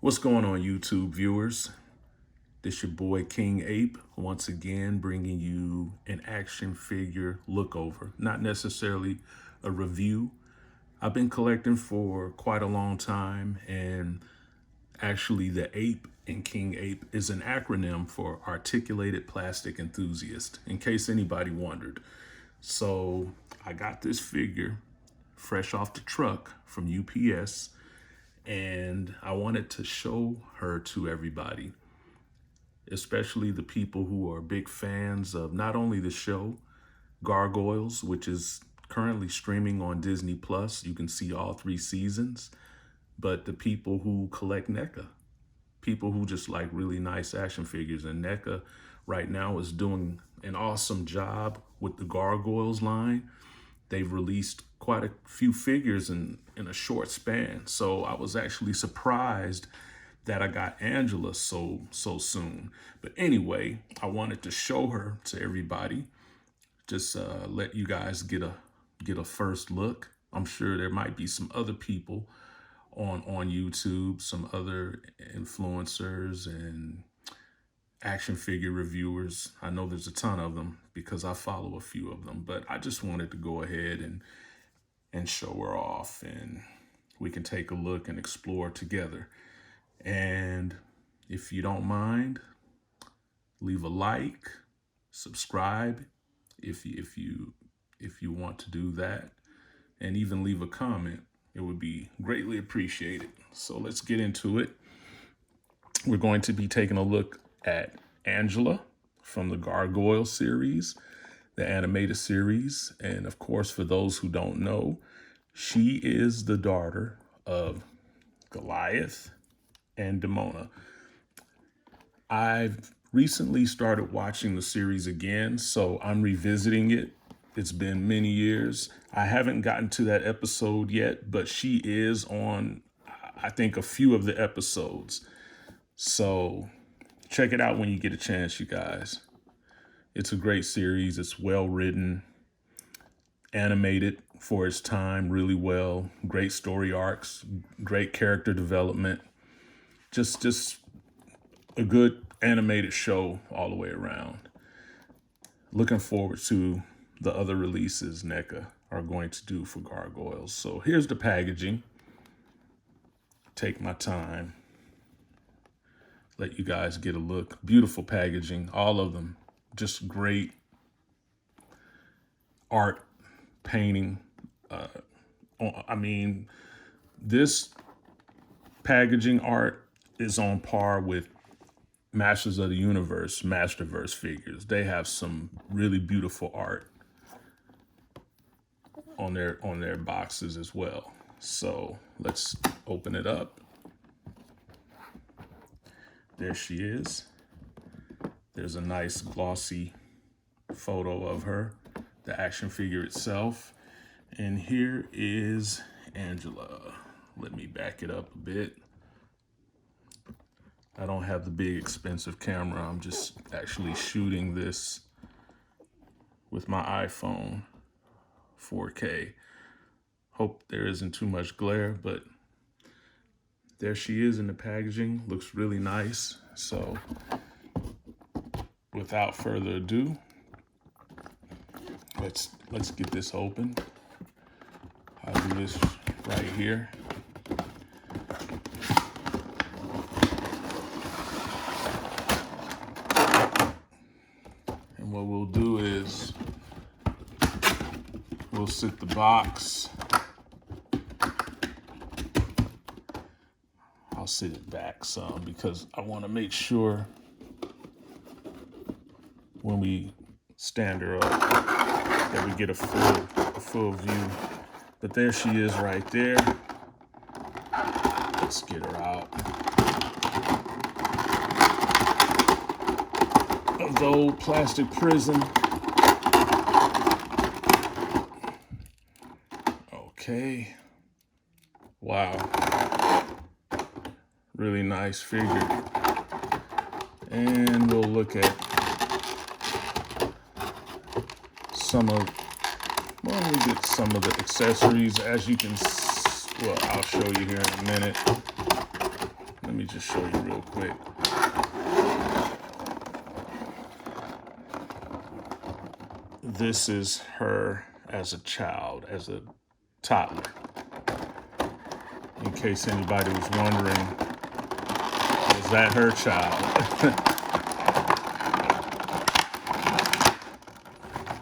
What's going on, YouTube viewers? This your boy King Ape, once again bringing you an action figure look over, not necessarily a review. I've been collecting for quite a long time, and actually the Ape in King Ape is an acronym for Articulated Plastic Enthusiast, in case anybody wondered. So I got this figure fresh off the truck from UPS, and I wanted to show her to everybody, especially the people who are big fans of not only the show Gargoyles, which is currently streaming on Disney Plus. You can see all 3 seasons, but the people who collect Neca, people who just like really nice action figures. And Neca right now is doing an awesome job with the Gargoyles line. They've released quite a few figures in a short span. So I was actually surprised that I got Angela so soon. But anyway, I wanted to show her to everybody. Just let you guys get a first look. I'm sure there might be some other people on YouTube, some other influencers and action figure reviewers. I know there's a ton of them because I follow a few of them, but I just wanted to go ahead and show her off, and we can take a look and explore together. And if you don't mind, leave a like, subscribe if you want to do that, and even leave a comment. It would be greatly appreciated. So let's get into it. We're going to be taking a look at Angela from the Gargoyle series, the animated series. And of course, for those who don't know, she is the daughter of Goliath and Demona. I've recently started watching the series again, so I'm revisiting it. It's been many years. I haven't gotten to that episode yet, but she is on, I think, a few of the episodes. So check it out when you get a chance, you guys. It's a great series. It's well written, animated for its time really well, great story arcs, great character development. Just a good animated show all the way around. Looking forward to the other releases Neca are going to do for Gargoyles. So here's the packaging. Take my time. Let you guys get a look. Beautiful packaging, all of them. Just great art, painting. I mean, this packaging art is on par with Masters of the Universe, Masterverse figures. They have some really beautiful art on their boxes as well. So let's open it up. There she is. There's a nice glossy photo of her, the action figure itself. And here is Angela. Let me back it up a bit. I don't have the big expensive camera. I'm just actually shooting this with my iPhone 4K. Hope there isn't too much glare, but there she is in the packaging. Looks really nice. So without further ado, let's get this open. I'll do this right here. And what we'll do is we'll sit the box. I'll sit it back some because I want to make sure when we stand her up that we get a full view. But there she is right there. Let's get her out of the old plastic prison. Okay. Wow. Really nice figure. And we'll look at some of the accessories. As you can, well, I'll show you here in a minute. Let me just show you real quick. This is her as a child, as a toddler. In case anybody was wondering, is that her child?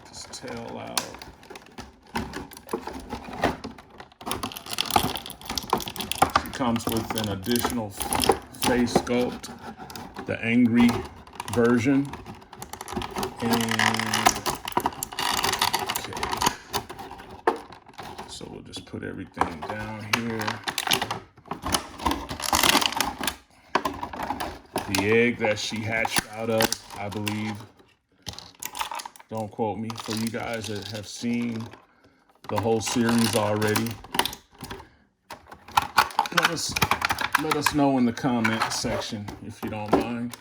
Just tail out. She comes with an additional face sculpt, the angry version. And so we'll just put everything down here. The egg that she hatched out of, I believe, don't quote me, for you guys that have seen the whole series already, let us know in the comment section if you don't mind.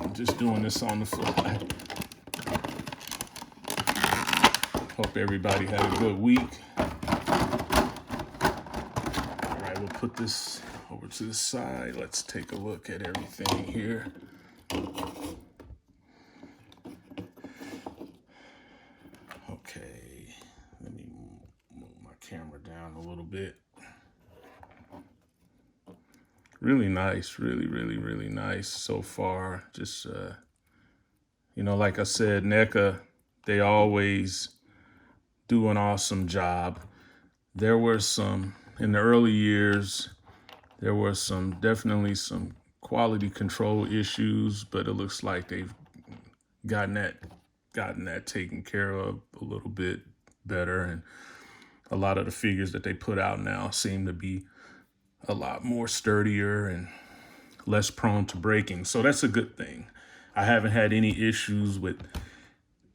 I'm just doing this on the fly. Hope everybody had a good week. All right, we'll put this over to the side. Let's take a look at everything here. Okay, let me move my camera down a little bit. Really nice, really nice so far. Just, like I said, Neca, they always do an awesome job. There were some, in the early years, there were definitely some quality control issues, but it looks like they've gotten that taken care of a little bit better. And a lot of the figures that they put out now seem to be a lot more sturdier and less prone to breaking. So that's a good thing. I haven't had any issues with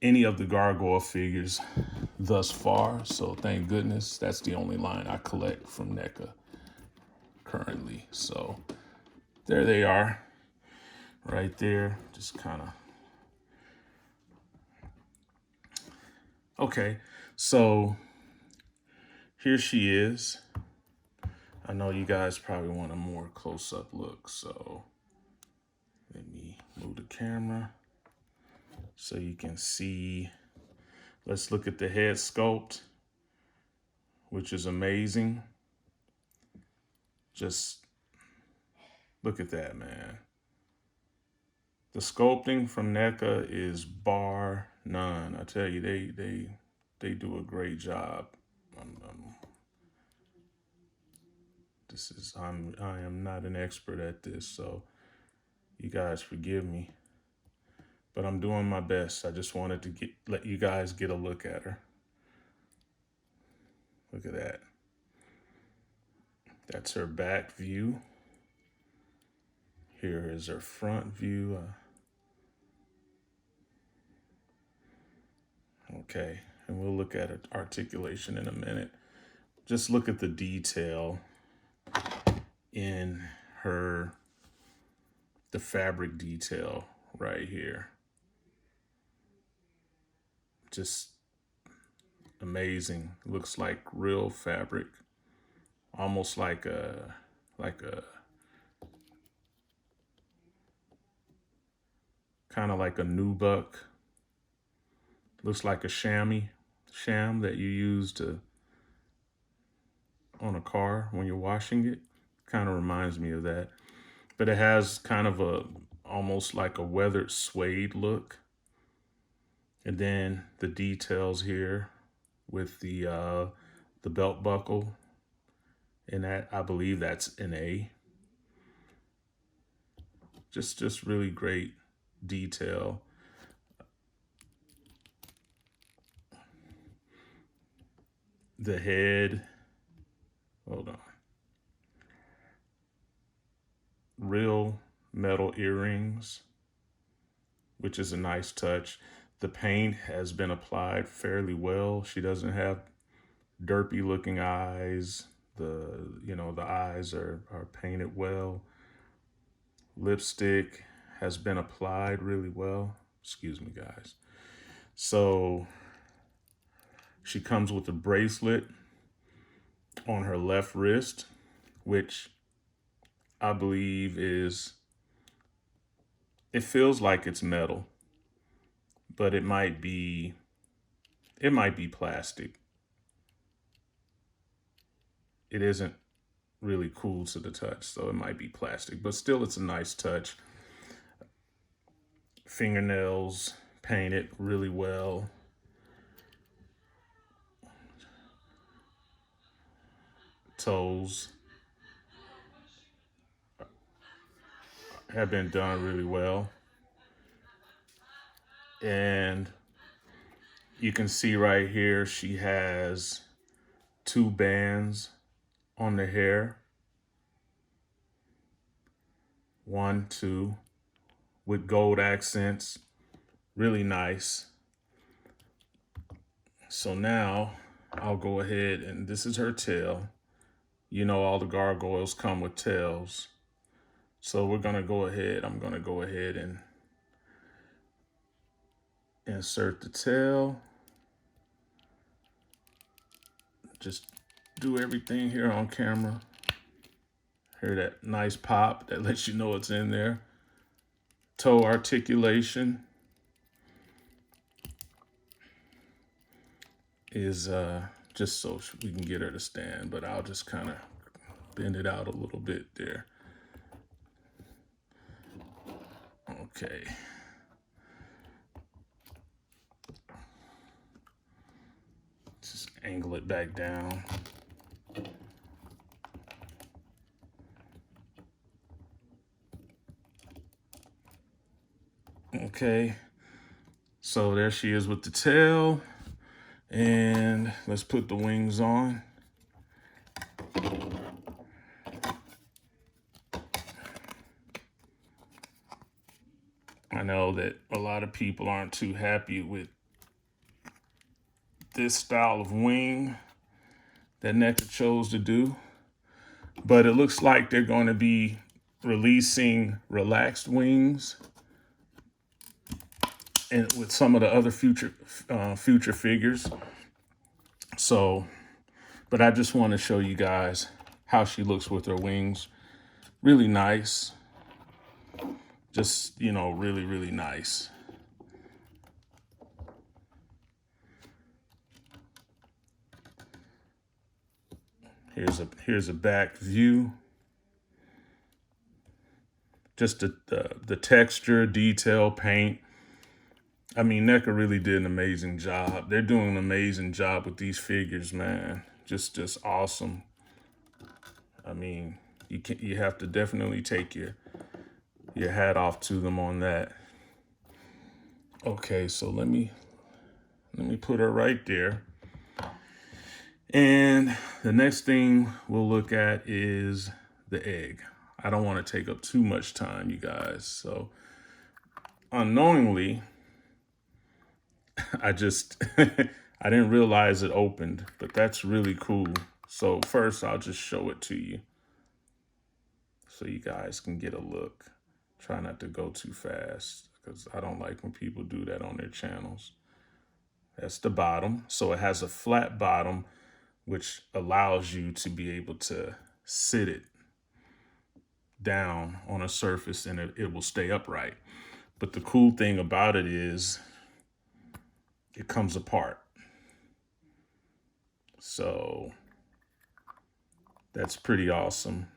any of the gargoyle figures thus far. So thank goodness. That's the only line I collect from Neca currently. So there they are right there. Just kind of. Okay. So here she is. I know you guys probably want a more close-up look, so let me move the camera so you can see. Let's look at the head sculpt, which is amazing. Just look at that, man. The sculpting from Neca is bar none. I tell you, they do a great job. I am not an expert at this, so you guys forgive me. But I'm doing my best. I just wanted to let you guys get a look at her. Look at that. That's her back view. Here is her front view. Okay, and we'll look at articulation in a minute. Just look at the detail in the fabric detail right here. Just amazing. Looks like real fabric, almost like a kind of like a nubuck. Looks like a sham that you use on a car when you're washing it. Kind of reminds me of that. But it has kind of almost like a weathered suede look. And then the details here with the belt buckle. And that, I believe that's an A. Just really great detail. The head, hold on. Real metal earrings, which is a nice touch. The paint has been applied fairly well. She doesn't have derpy looking eyes. The eyes are painted well. Lipstick has been applied really well. Excuse me, guys. So she comes with a bracelet on her left wrist, which I believe it feels like it's metal, but it might be plastic. It isn't really cool to the touch, so it might be plastic, but still it's a nice touch. Fingernails painted really well. Toes have been done really well. And you can see right here, she has two bands on the hair. One, two, with gold accents. Really nice. So now I'll go ahead, and this is her tail. You know, all the gargoyles come with tails. So I'm going to go ahead and insert the tail. Just do everything here on camera. Hear that nice pop that lets you know it's in there. Toe articulation is just so we can get her to stand, but I'll just kind of bend it out a little bit there. Okay. Just angle it back down. Okay. So there she is with the tail. And let's put the wings on. I know that a lot of people aren't too happy with this style of wing that Neca chose to do, but it looks like they're going to be releasing relaxed wings and with some of the other future figures. So, but I just want to show you guys how she looks with her wings. Really nice. Just, really, really nice. Here's a back view. Just the texture, detail, paint. I mean, Neca really did an amazing job. They're doing an amazing job with these figures, man. Just awesome. I mean, you have to definitely take your hat off to them on that. Okay, so let me put her right there. And the next thing we'll look at is the egg. I don't want to take up too much time, you guys. So unknowingly, I just, I didn't realize it opened, but that's really cool. So first I'll just show it to you so you guys can get a look. Try not to go too fast because I don't like when people do that on their channels. That's the bottom. So it has a flat bottom, which allows you to be able to sit it down on a surface and it will stay upright. But the cool thing about it is it comes apart. So that's pretty awesome.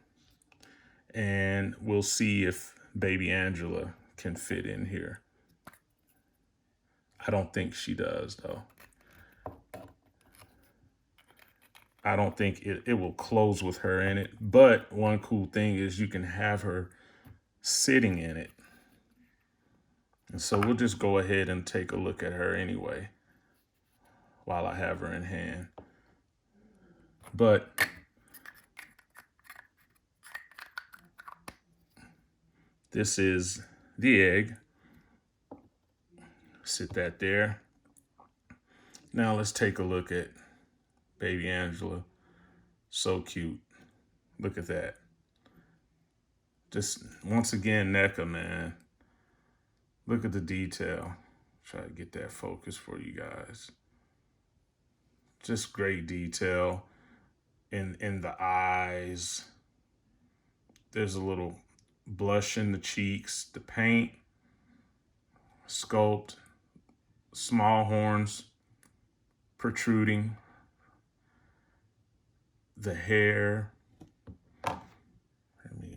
And we'll see if baby Angela can fit in here. I don't think she does, though. I don't think it will close with her in it. But one cool thing is you can have her sitting in it. And so we'll just go ahead and take a look at her anyway while I have her in hand. But this is the egg. Sit that there. Now let's take a look at baby Angela. So cute. Look at that. Just once again, Neca, man. Look at the detail. Try to get that focus for you guys. Just great detail. in the eyes. There's a little blush in the cheeks. The paint, sculpt, small horns protruding, the hair. Let me,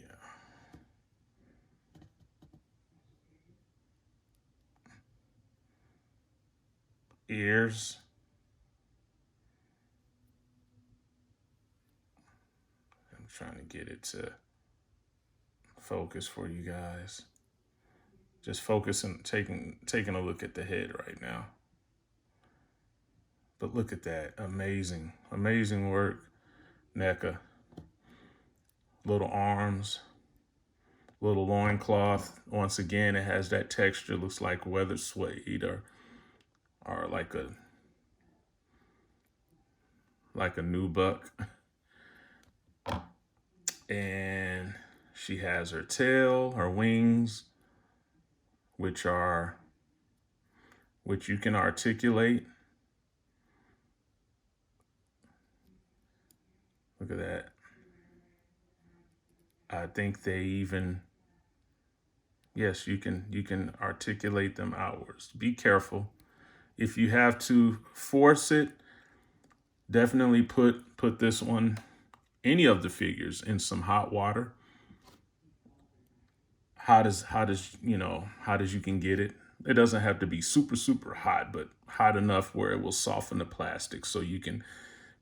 ears. I'm trying to get it to focus for you guys. Just focusing, taking a look at the head right now. But look at that. Amazing. Amazing work, Neca. Little arms, little loincloth. Once again, it has that texture. Looks like weather suede or like a new buck. And she has her tail, her wings, which you can articulate. Look at that. I think they even, yes, you can articulate them outwards. Be careful. If you have to force it, definitely put this one, any of the figures, in some hot water. Hot as hot as you can get it. It doesn't have to be super hot, but hot enough where it will soften the plastic so you can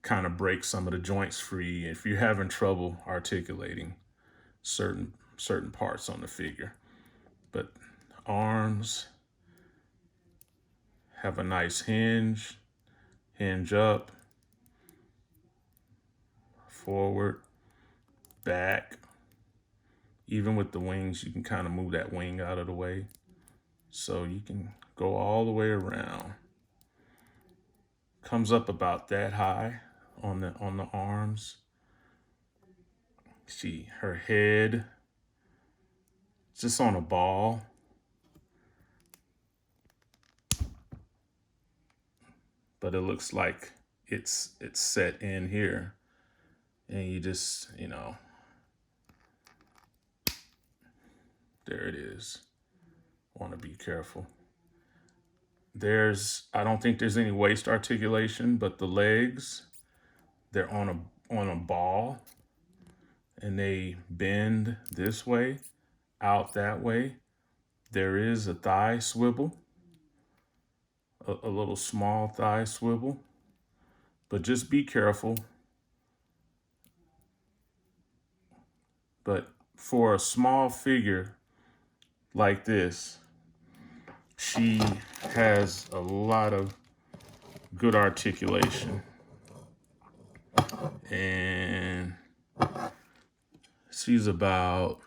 kind of break some of the joints free if you're having trouble articulating certain parts on the figure. But arms have a nice hinge up, forward, back. Even with the wings, you can kind of move that wing out of the way. So you can go all the way around. Comes up about that high on the arms. Her head just on a ball. But it looks like it's set in here. And you just, there it is. Want to be careful. I don't think there's any waist articulation, but the legs, they're on a ball, and they bend this way, out that way. There is a thigh swivel, a little small thigh swivel, but just be careful. But for a small figure like this, she has a lot of good articulation. And she's about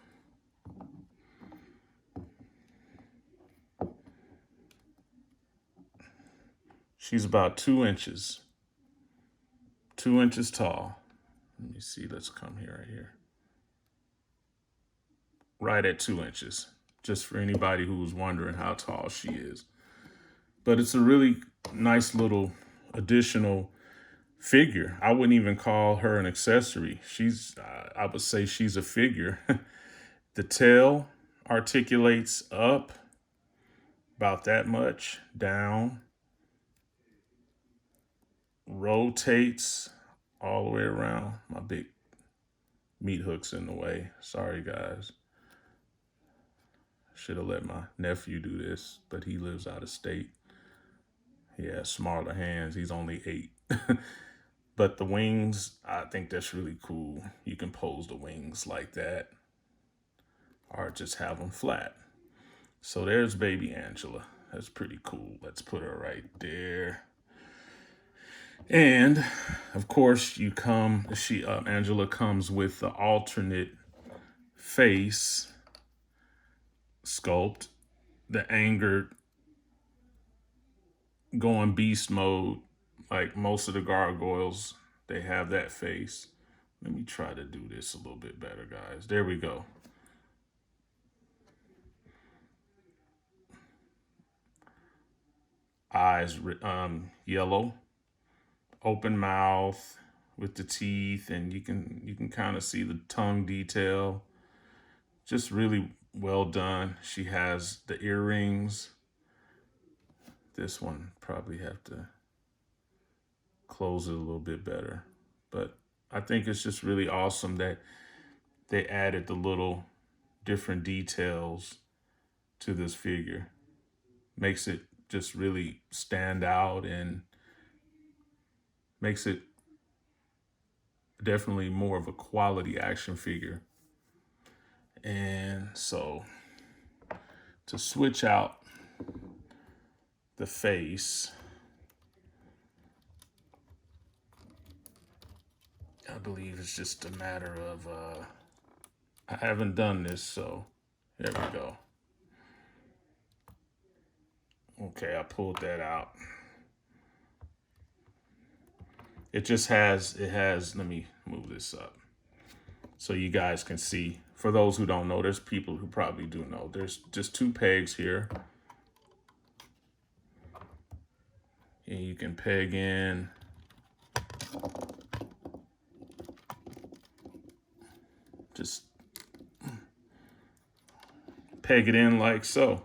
She's about 2 inches. 2 inches tall. Let me see. Let's come here, right here. Right at 2 inches. Just for anybody who was wondering how tall she is. But it's a really nice little additional figure. I wouldn't even call her an accessory. I would say she's a figure. The tail articulates up about that much, down, rotates all the way around. My big meat hook's in the way. Sorry, guys. Should have let my nephew do this, but he lives out of state. He has smaller hands. He's only 8. But the wings, I think that's really cool. You can pose the wings like that or just have them flat. So there's baby Angela. That's pretty cool. Let's put her right there. And of course, Angela comes with the alternate face sculpt, the angered, going beast mode, like most of the gargoyles. They have that face. Let me try to do this a little bit better, guys. There we go. Eyes yellow, open mouth, with the teeth, and you can kind of see the tongue detail. Just really well done. She has the earrings. This one probably have to close it a little bit better. But I think it's just really awesome that they added the little different details to this figure. Makes it just really stand out and makes it definitely more of a quality action figure. And so to switch out the face, I believe it's just a matter of, I haven't done this, so there we go. Okay, I pulled that out. It has, let me move this up so you guys can see. For those who don't know, there's people who probably do know. There's just 2 pegs here. And you can peg in just peg it in like so.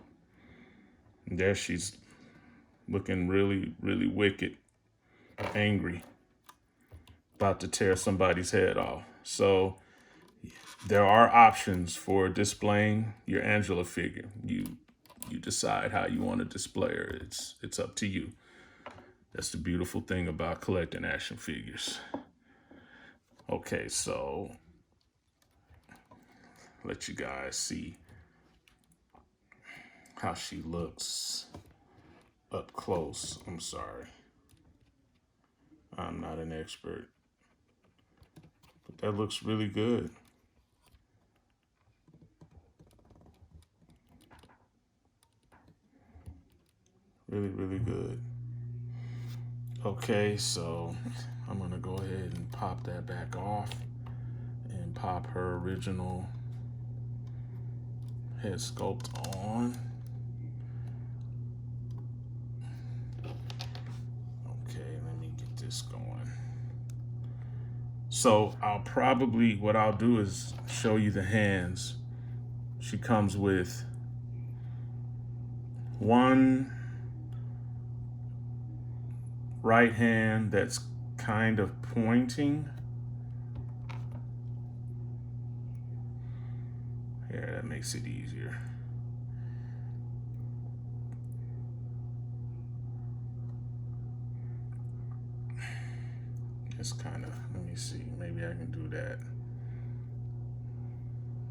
And there she's looking really, really wicked, angry, about to tear somebody's head off. So there are options for displaying your Angela figure. You decide how you want to display her. It's up to you. That's the beautiful thing about collecting action figures. Okay, so let you guys see how she looks up close. I'm sorry. I'm not an expert. But that looks really good. Really, really good. Okay, so I'm gonna go ahead and pop that back off and pop her original head sculpt on. Okay, let me get this going. So what I'll do is show you the hands. She comes with one right hand that's kind of pointing. Yeah, that makes it easier. It's kind of, let me see, maybe I can do that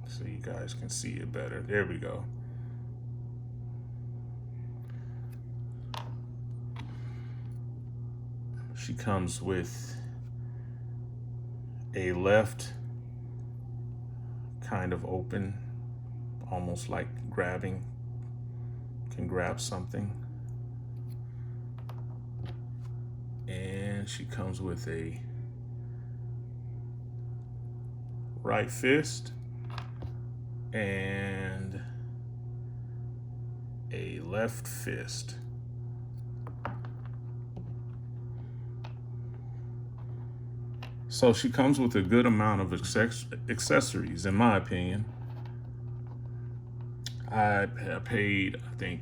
so you guys can see it better. There we go. She comes with a left kind of open, almost like can grab something. And she comes with a right fist and a left fist. So she comes with a good amount of accessories, in my opinion. I paid, I think,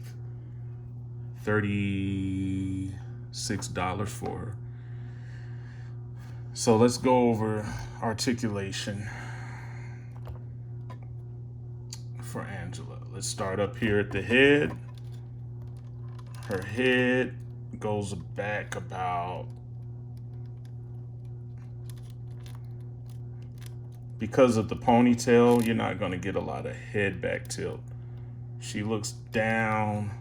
$36 for her. So let's go over articulation for Angela. Let's start up here at the head. Her head goes back about, because of the ponytail, you're not going to get a lot of head back tilt. She looks down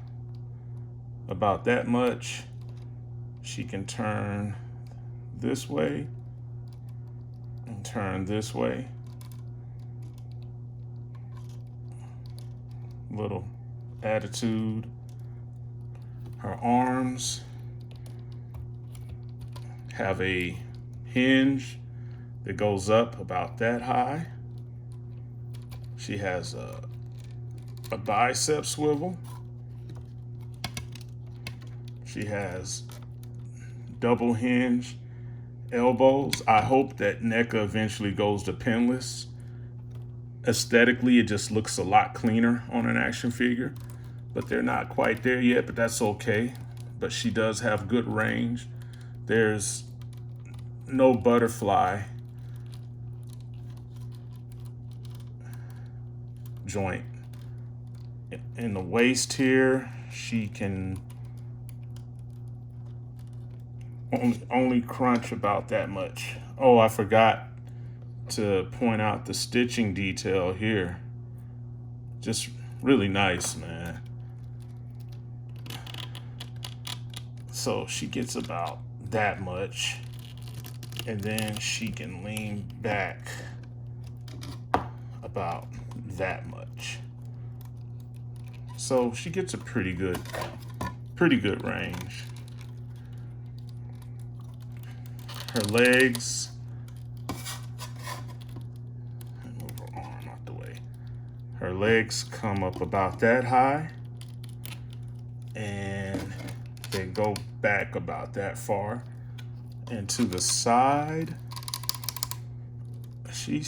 about that much. She can turn this way and turn this way. Little attitude. Her arms have a hinge that goes up about that high. She has a bicep swivel. She has double hinge elbows. I hope that Neca eventually goes to pinless. Aesthetically, it just looks a lot cleaner on an action figure, but they're not quite there yet, but that's okay. But she does have good range. There's no butterfly joint in the waist here. She can only crunch about that much. Oh, I forgot to point out the stitching detail here. Just really nice, man. So she gets about that much, and then she can lean back about that much. So she gets a pretty good range. Her legs, move her arm out the way. Her legs come up about that high, and they go back about that far. And to the side, she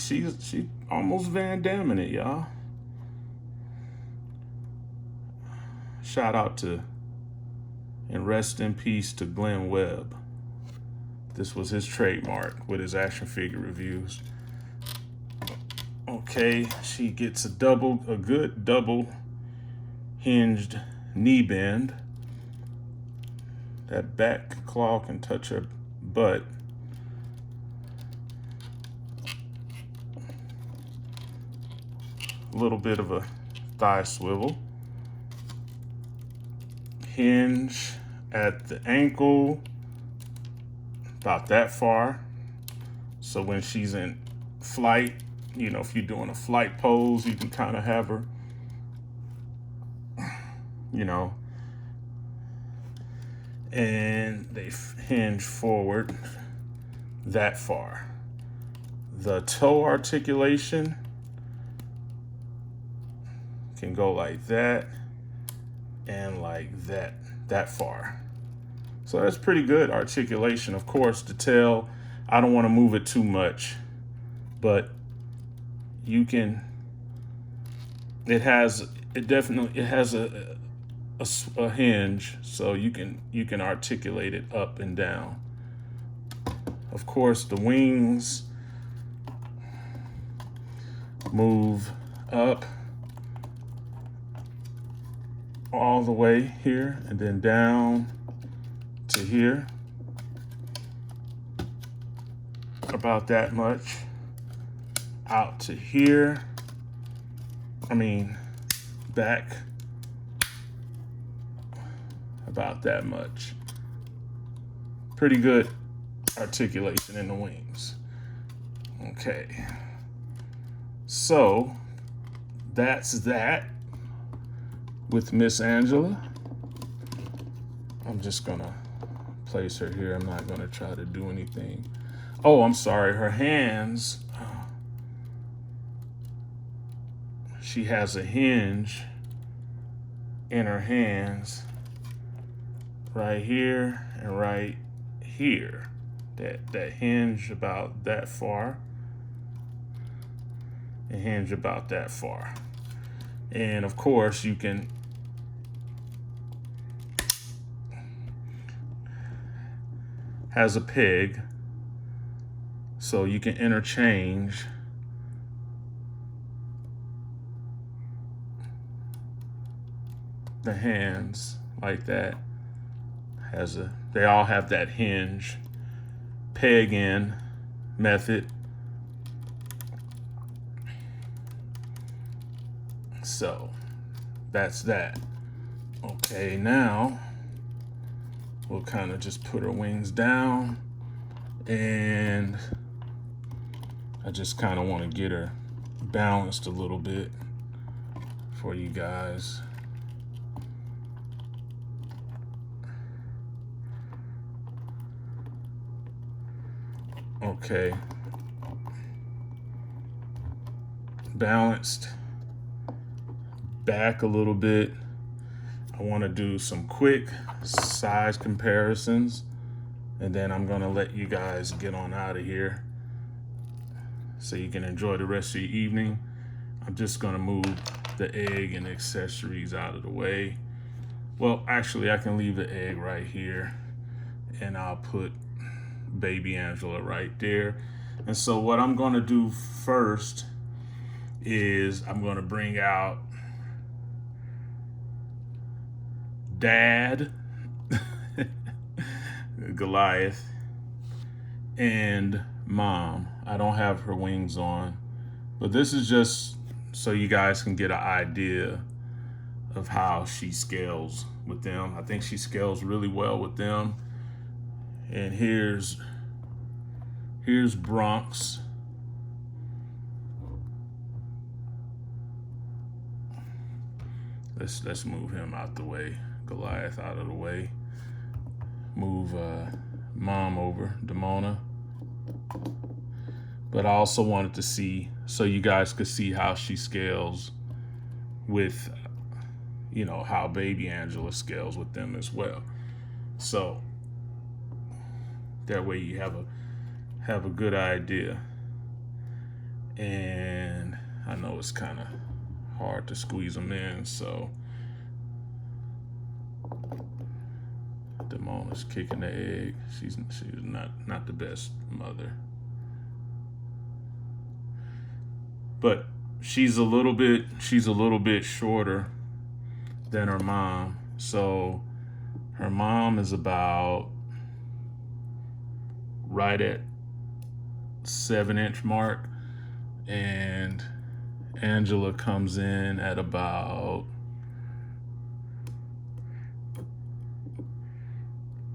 almost Van Damming it, y'all. Shout out to and rest in peace to Glenn Webb. This was his trademark with his action figure reviews. Okay, she gets a good double hinged knee bend. That back claw can touch her butt. A little bit of a thigh swivel. Hinge at the ankle, about that far. So when she's in flight, you know, if you're doing a flight pose, you can kind of have her, you know, and they hinge forward that far. The toe articulation can go like that and like that far. So that's pretty good articulation. Of course, the tail, I don't want to move it too much, but you can, it has a hinge, so you can articulate it up and down. Of course, the wings move up all the way here and then down to here, about that much, out to here, back about that much. Pretty good articulation in the wings. Okay, so that's that with Miss Angela. I'm just gonna place her here. I'm not gonna try to do anything. Oh, I'm sorry, her hands. She has a hinge in her hands right here and right here. That hinge about that far. And hinge about that far. And of course you can has a peg, so you can interchange the hands like that. They all have that hinge peg in method. So that's that. Okay, now we'll kind of just put her wings down, and I just kind of want to get her balanced a little bit for you guys. Okay, balanced, back a little bit. I want to do some quick size comparisons And then I'm gonna let you guys get on out of here so you can enjoy the rest of your evening. I'm just gonna move the egg and accessories out of the way. Well, actually I can leave the egg right here and I'll put baby Angela right there. And so what I'm gonna do first is I'm gonna bring out Dad, Goliath, and Mom. I don't have her wings on, but this is just so you guys can get an idea of how she scales with them. I think she scales really well with them. And here's Bronx. Let's move him out the way. Goliath out of the way. Move Mom over, Demona. But I also wanted to see, so you guys could see how she scales with, you know, how baby Angela scales with them as well. So that way you have a good idea. And I know it's kind of hard to squeeze them in, so Demona's kicking the egg. She's not the best mother, but she's a little bit shorter than her mom. So her mom is about right at 7-inch mark, and Angela comes in at about,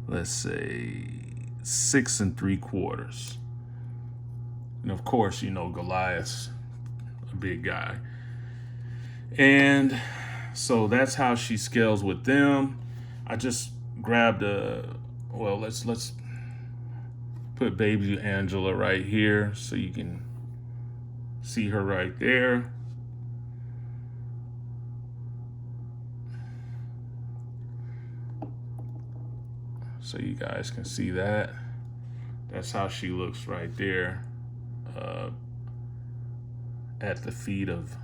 let's say, 6 3/4. And of course, you know, Goliath's a big guy. And so that's how she scales with them. I just grabbed let's put baby Angela right here so you can see her right there. So you guys can see that. That's how she looks right there at the feet of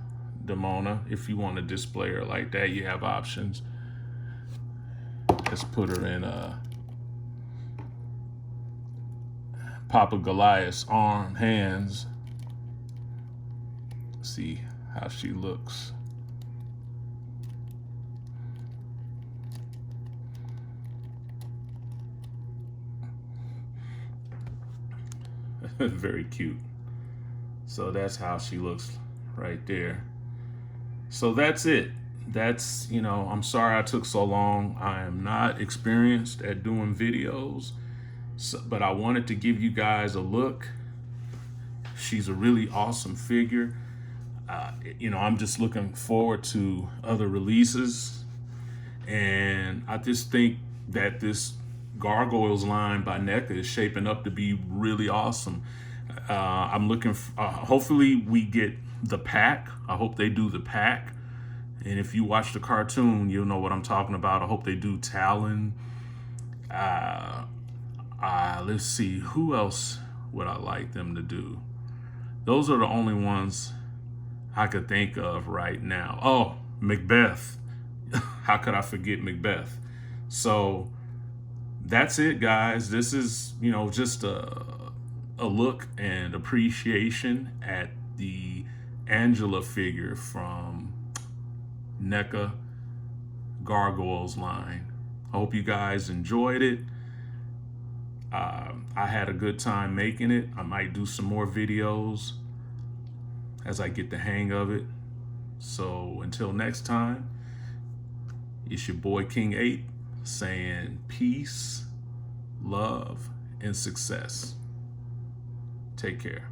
Demona. If you want to display her like that, you have options. Let's put her in Papa Goliath's hands. See how she looks. Very cute. So that's how she looks right there. So that's it. That's, you know, I'm sorry I took so long. I am not experienced at doing videos, but I wanted to give you guys a look. She's a really awesome figure. You know, I'm just looking forward to other releases. And I just think that this Gargoyles line by Neca is shaping up to be really awesome. I'm looking, hopefully we get the pack. I hope they do the pack. And if you watch the cartoon, you'll know what I'm talking about. I hope they do Talon. Let's see, who else would I like them to do? Those are the only ones I could think of right now. Oh, Macbeth. How could I forget Macbeth? So that's it, guys. This is, you know, just a look and appreciation at the Angela figure from Neca Gargoyles line. I hope you guys enjoyed it. I had a good time making it. I might do some more videos as I get the hang of it. So until next time, it's your boy King A.P.E saying peace, love, and success. Take care.